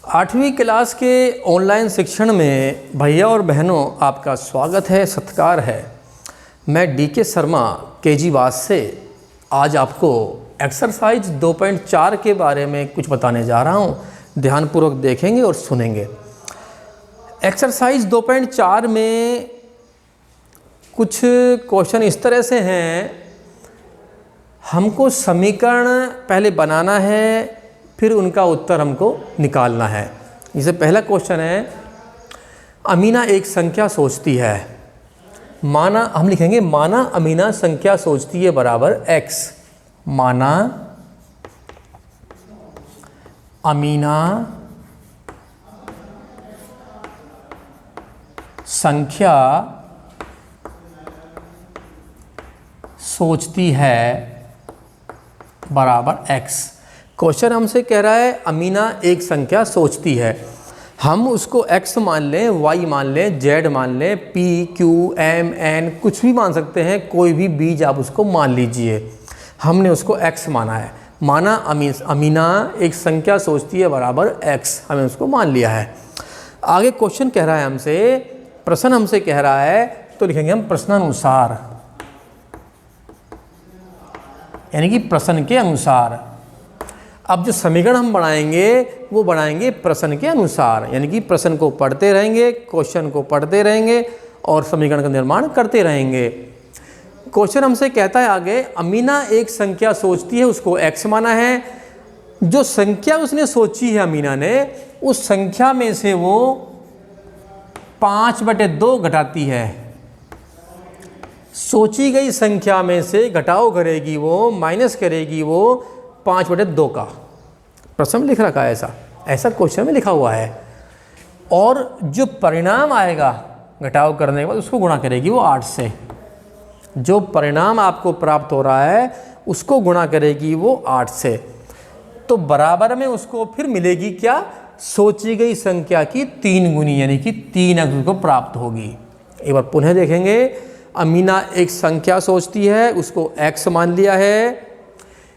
8वीं क्लास के ऑनलाइन शिक्षण में भैया और बहनों आपका स्वागत है, सत्कार है। मैं डीके शर्मा केजी वास से आज आपको एक्सरसाइज 2.4 के बारे में कुछ बताने जा रहा हूँ। ध्यानपूर्वक देखेंगे और सुनेंगे। एक्सरसाइज 2.4 में कुछ क्वेश्चन इस तरह से हैं, हमको समीकरण पहले बनाना है, फिर उनका उत्तर हमको निकालना है। जैसे पहला क्वेश्चन है, अमीना एक संख्या सोचती है। माना हम लिखेंगे माना अमीना संख्या सोचती है बराबर x। माना अमीना संख्या सोचती है बराबर x। क्वेश्चन हमसे कह रहा है अमीना एक संख्या सोचती है। हम उसको x मान लें, y मान लें, z मान लें, p, q, m, n कुछ भी मान सकते हैं, कोई भी बीज आप उसको मान लीजिए। हमने उसको x माना है। माना अमीना एक संख्या सोचती है बराबर x, हमें उसको मान लिया है। आगे क्वेश्चन कह रहा है हमसे, प्रश्न हमसे कह रहा है, तो लिखेंगे हम प्रश्नानुसार, यानी कि प्रश्न के अनुसार। अब जो समीकरण हम बनाएंगे वो बनाएंगे प्रश्न के अनुसार, यानी कि प्रश्न को पढ़ते रहेंगे, क्वेश्चन को पढ़ते रहेंगे और समीकरण का निर्माण करते रहेंगे। क्वेश्चन हमसे कहता है आगे, अमीना एक संख्या सोचती है, उसको x माना है। जो संख्या उसने सोची है अमीना ने, उस संख्या में से वो 5/2 घटाती है। सोची गई संख्या में से घटाव करेगी वो, माइनस करेगी वो 5/2 का। प्रश्न में लिख रखा है, ऐसा क्वेश्चन में लिखा हुआ है। और जो परिणाम आएगा घटाव करने के बाद उसको गुणा करेगी वो 8 से। जो परिणाम आपको प्राप्त हो रहा है उसको गुणा करेगी वो 8 से। तो बराबर में उसको फिर मिलेगी क्या, सोची गई संख्या की 3 गुनी, यानी कि 3 अंक को प्राप्त होगी। एक बार पुनः देखेंगे, अमीना एक संख्या सोचती है, उसको x मान लिया है।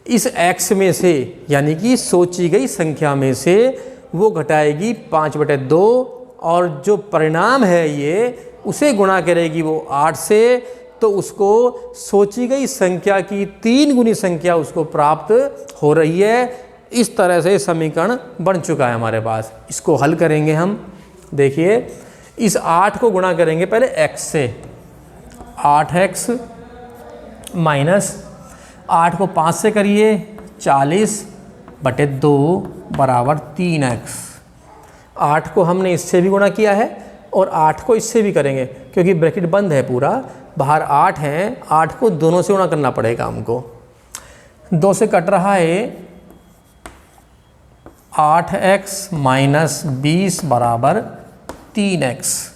इस x में से, यानी कि सोची गई संख्या में से वो घटाएगी 5/2 और जो परिणाम है ये उसे गुणा करेगी वो 8 से। तो उसको सोची गई संख्या की 3 गुनी संख्या उसको प्राप्त हो रही है। इस तरह से समीकरण बन चुका है हमारे पास। इसको हल करेंगे हम। देखिए, इस 8 को गुणा करेंगे पहले x से, 8x माइनस 8 को 5 से करिए, 40/2 बराबर 3x। 8 को हमने इससे भी गुणा किया है और 8 को इससे भी करेंगे, क्योंकि ब्रैकेट बंद है पूरा, बाहर 8 हैं। 8 को दोनों से गुणा करना पड़ेगा हमको। 2 से कट रहा है, 8x माइनस 20 बराबर 3x।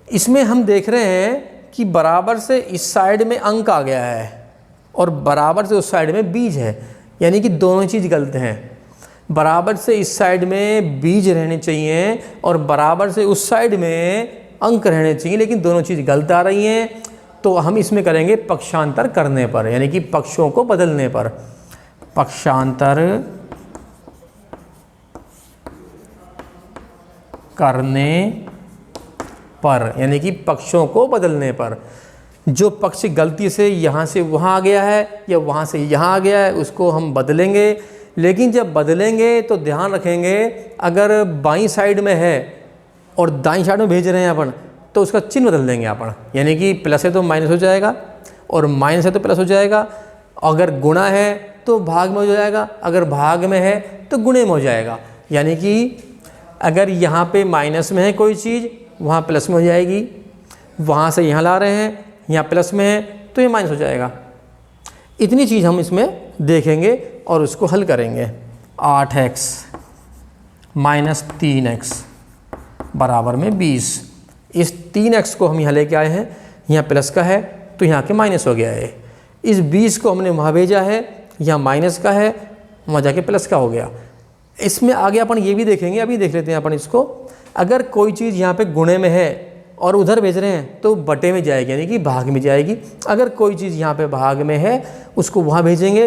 इसमें हम देख रहे हैं कि बराबर से इस साइड में अंक आ गया है और बराबर से उस साइड में बीज है, यानी कि दोनों चीज़ गलत हैं। बराबर से इस साइड में बीज रहने चाहिए और बराबर से उस साइड में अंक रहने चाहिए, लेकिन दोनों चीज़ गलत आ रही हैं। तो हम इसमें करेंगे पक्षांतर करने पर, यानी कि पक्षों को बदलने पर। पक्षांतर करने पर, यानी कि पक्षों को बदलने पर। जो पक्ष गलती से यहाँ से वहाँ आ गया है या वहाँ से यहाँ आ गया है उसको हम बदलेंगे। लेकिन जब बदलेंगे तो ध्यान रखेंगे, अगर बाईं साइड में है और दाईं साइड में भेज रहे हैं अपन, तो उसका चिन्ह बदल देंगे अपन, यानी कि प्लस है तो माइनस हो जाएगा और माइनस है तो प्लस हो जाएगा। अगर गुणा है तो भाग में हो जाएगा, अगर भाग में है तो गुणे में हो जाएगा। यानी कि अगर यहाँ पे माइनस में है कोई चीज़, वहाँ प्लस में हो जाएगी। वहाँ से यहाँ ला रहे हैं, यहाँ प्लस में है तो ये माइनस हो जाएगा। इतनी चीज़ हम इसमें देखेंगे और उसको हल करेंगे। 8x माइनस 3x बराबर में 20। इस 3x को हम यहाँ लेके आए हैं, यहाँ प्लस का है तो यहाँ के माइनस हो गया है। इस 20 को हमने वहाँ भेजा है, यहाँ माइनस का है, वहाँ जाके प्लस का हो गया। इसमें आगे अपन ये भी देखेंगे, अभी देख लेते हैं अपन इसको। अगर कोई चीज़ यहाँ पे गुणे में है और उधर भेज रहे हैं तो बटे में जाएगी, यानी कि भाग में जाएगी। अगर कोई चीज़ यहाँ पे भाग में है उसको वहाँ भेजेंगे,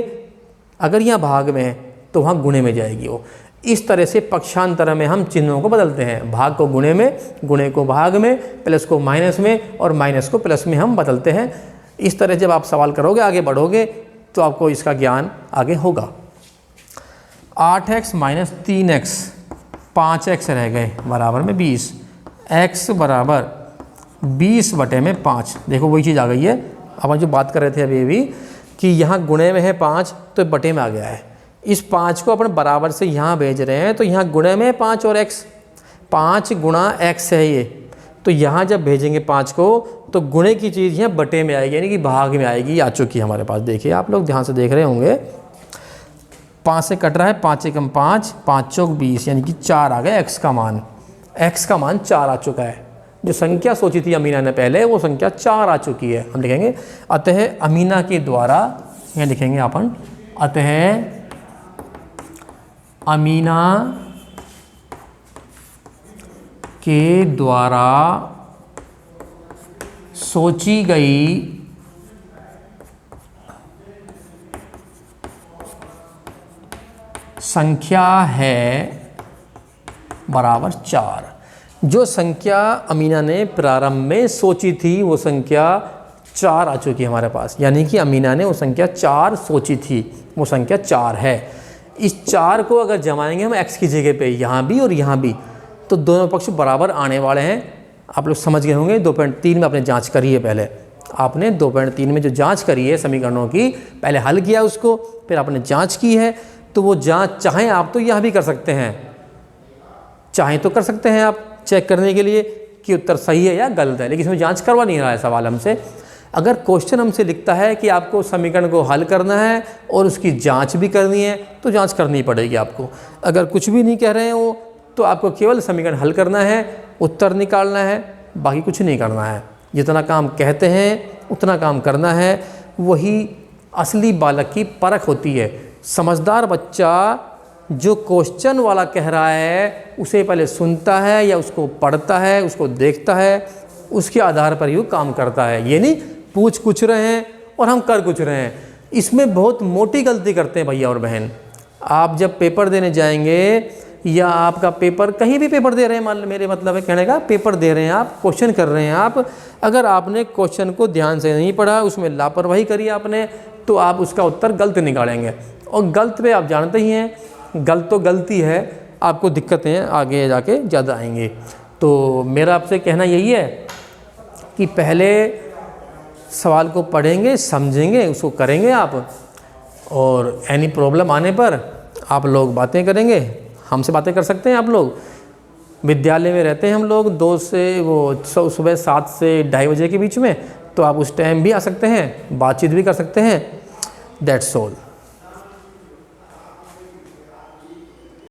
अगर यहाँ भाग में है तो वहाँ गुणे में जाएगी वो। इस तरह से पक्षांतर में हम चिन्हों को बदलते हैं। भाग को गुणे में, गुणे को भाग में, प्लस को माइनस में और माइनस को प्लस में हम बदलते हैं। इस तरह जब आप सवाल करोगे, आगे बढ़ोगे तो आपको इसका ज्ञान आगे होगा। 8x माइनस 3x 5x रह गए बराबर में 20, x बराबर 20/5। देखो वही चीज़ आ गई है। अपन जो बात कर रहे थे अभी भी कि यहाँ गुणे में है 5 तो बटे में आ गया है। इस 5 को अपन बराबर से यहाँ भेज रहे हैं तो यहाँ गुणे में 5 और x, 5 गुणा x है ये। तो यहाँ जब भेजेंगे 5 को तो गुणे की चीज़ यहाँ बटे में आएगी, यानी कि भाग में आएगी। आ चुकी है हमारे पास, देखिए आप लोग ध्यान से देख रहे होंगे। 5 से कट रहा है, 5 एकम 5, 5 चौक 20, यानी कि 4 आ गया x का मान। x का मान 4 आ चुका है। जो संख्या सोची थी अमीना ने पहले, वो संख्या 4 आ चुकी है। हम लिखेंगे अतः अमीना के द्वारा, यहाँ लिखेंगे अपन अतः अमीना के द्वारा सोची गई संख्या है बराबर 4। जो संख्या अमीना ने प्रारंभ में सोची थी वो संख्या 4 आ चुकी है हमारे पास, यानी कि अमीना ने वो संख्या 4 सोची थी, वो संख्या 4 है। इस 4 को अगर जमाएंगे हम x की जगह पे, यहाँ भी और यहाँ भी, तो दोनों पक्ष बराबर आने वाले हैं। आप लोग समझ गए होंगे। 2.3 में आपने जांच करी है, पहले आपने 2.3 में जो जांच करी है समीकरणों की, पहले हल किया उसको, फिर आपने जांच की है। तो वो जांच चाहें आप तो यहाँ भी कर सकते हैं, चाहें तो कर सकते हैं आप चेक करने के लिए कि उत्तर सही है या गलत है, लेकिन इसमें जांच करवा नहीं रहा है सवाल हमसे। अगर क्वेश्चन हमसे लिखता है कि आपको समीकरण को हल करना है और उसकी जांच भी करनी है तो जांच करनी पड़ेगी आपको। अगर कुछ भी नहीं कह रहे हैं वो, तो आपको केवल समीकरण हल करना है, उत्तर निकालना है, बाकी कुछ नहीं करना है। जितना काम कहते हैं उतना काम करना है, वही असली बालक की परख होती है। समझदार बच्चा जो क्वेश्चन वाला कह रहा है उसे पहले सुनता है या उसको पढ़ता है, उसको देखता है, उसके आधार पर ही वो काम करता है। ये नहीं पूछ कुछ रहे हैं और हम कर कुछ रहे हैं। इसमें बहुत मोटी गलती करते हैं भैया और बहन। आप जब पेपर देने जाएंगे या आपका पेपर, कहीं भी पेपर दे रहे हैं, मान लो मेरे मतलब है कहने का, पेपर दे रहे हैं आप, क्वेश्चन कर रहे हैं आप, अगर आपने क्वेश्चन को ध्यान से नहीं पढ़ा, उसमें लापरवाही करी आपने, तो आप उसका उत्तर गलत निकालेंगे। और गलत पे आप जानते ही हैं, गलत तो गलती है, आपको दिक्कतें आगे जाके ज़्यादा आएंगी। तो मेरा आपसे कहना यही है कि पहले सवाल को पढ़ेंगे, समझेंगे, उसको करेंगे आप, और एनी प्रॉब्लम आने पर आप लोग बातें करेंगे, हमसे बातें कर सकते हैं। आप लोग विद्यालय में रहते हैं हम लोग 2 से वो सुबह 7 से 2:30 बजे के बीच में, तो आप उस टाइम भी आ सकते हैं, बातचीत भी कर सकते हैं। That's all.